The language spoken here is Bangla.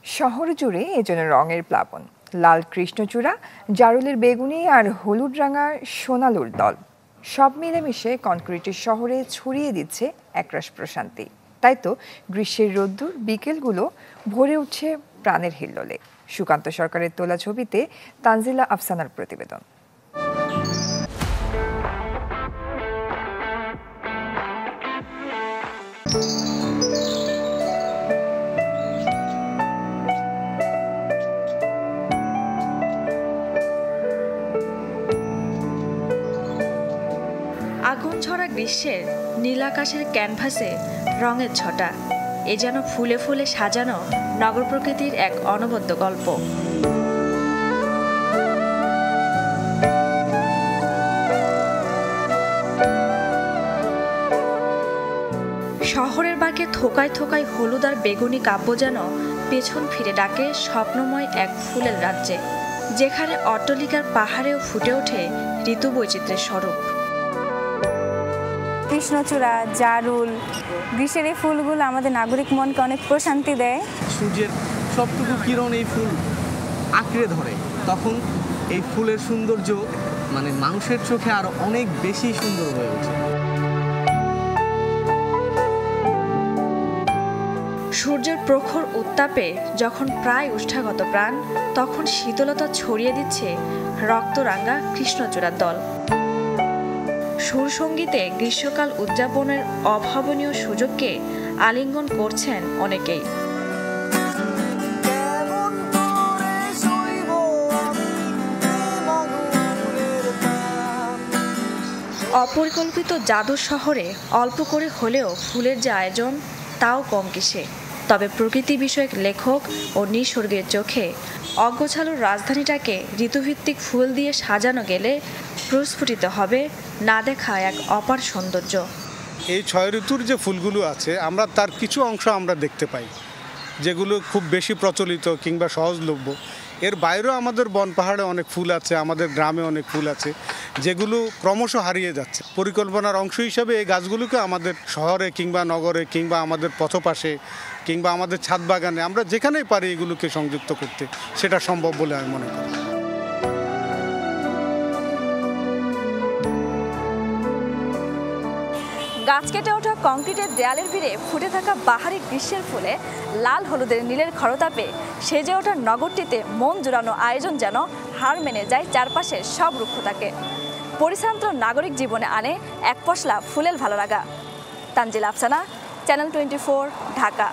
শহর জুড়ে এজন্য রঙের প্লাবন। লাল কৃষ্ণচূড়া, জারুলের বেগুনি আর হলুদ রাঙা সোনালুর দল সব মিলেমিশে কনক্রিটের শহরে ছড়িয়ে দিচ্ছে একরাশ প্রশান্তি। তাই তো গ্রীষ্মের রোদ্দুর বিকেলগুলো ভরে উঠছে প্রাণের হিল্লোলে। সুকান্ত সরকারের তোলা ছবিতে তানজিলা আফসানার প্রতিবেদন। আগুন ঝরা গ্রীষ্মের নীল আকাশের ক্যানভাসে রঙের ছটা, এ যেন ফুলে ফুলে সাজানো নগর প্রকৃতির এক অনবদ্য গল্প। শহরের বাঁকে থোকায় থোকায় হলুদ আর বেগুনি কাব্য যেন পেছন ফিরে ডাকে স্বপ্নময় এক ফুলের রাজ্যে, যেখানে অট্টালিকার পাহাড়েও ফুটে ওঠে ঋতু বৈচিত্র্যের স্বরূপ। কৃষ্ণচূড়া, জারুল, গ্রীষ্মের এই ফুলগুলো আমাদের নাগরিক মনকে অনেক প্রশান্তি দেয়। সূর্যের সবটুকু কিরণ এই ফুল আঁকড়ে ধরে, তখন এই ফুলের সৌন্দর্য মানুষের চোখে আরো অনেক বেশি সুন্দর হয়ে ওঠে। সূর্যের প্রখর উত্তাপে যখন প্রায় ওষ্ঠাগত প্রাণ, তখন শীতলতা ছড়িয়ে দিচ্ছে রক্তরাঙ্গা কৃষ্ণচূড়ার দল। সুরসঙ্গীতে গ্রীষ্মকাল উদযাপনের অভাবনীয় সুযোগকে আলিঙ্গন করছেন অনেকেই। অপরিকল্পিত জাদুর শহরে অল্প করে হলেও ফুলের যে আয়োজন, তাও কম কিসে। তবে প্রকৃতি বিষয়ক লেখক ও নিসর্গের চোখে অগোছালো রাজধানীটাকে ঋতুভিত্তিক ফুল দিয়ে সাজানো গেলে প্রস্ফুটিত হবে না দেখা এক অপার সৌন্দর্য। এই ৬ ঋতুর যে ফুলগুলো আছে, আমরা তার কিছু অংশ আমরা দেখতে পাই, যেগুলো খুব বেশি প্রচলিত কিংবা সহজলভ্য। এর বাইরেও আমাদের বন পাহাড়ে অনেক ফুল আছে, আমাদের গ্রামে অনেক ফুল আছে, যেগুলো ক্রমশ হারিয়ে যাচ্ছে। পরিকল্পনার অংশ হিসাবে এই গাছগুলোকে আমাদের শহরে কিংবা নগরে কিংবা আমাদের পথপাশে কিংবা আমাদের ছাদ বাগানে আমরা যেখানেই পারি এগুলোকে সংযুক্ত করতে, সেটা সম্ভব বলে আমি মনে করি। গাছ কেটে ওঠা কংক্রিটের দেয়ালের ভিড়ে ফুটে থাকা বাহারি গ্রীষ্মের ফুলে লাল হলুদের নীলের খরতাপে সেজে ওঠা নগরটিতে মন জোড়ানো আয়োজন যেন হার মেনে যায় চারপাশের সব রুক্ষতাকে। পরিশ্রান্ত নাগরিক জীবনে আনে এক পশলা ফুলের ভালো লাগা। তানজিলা আফসানা, চ্যানেল 24, ঢাকা।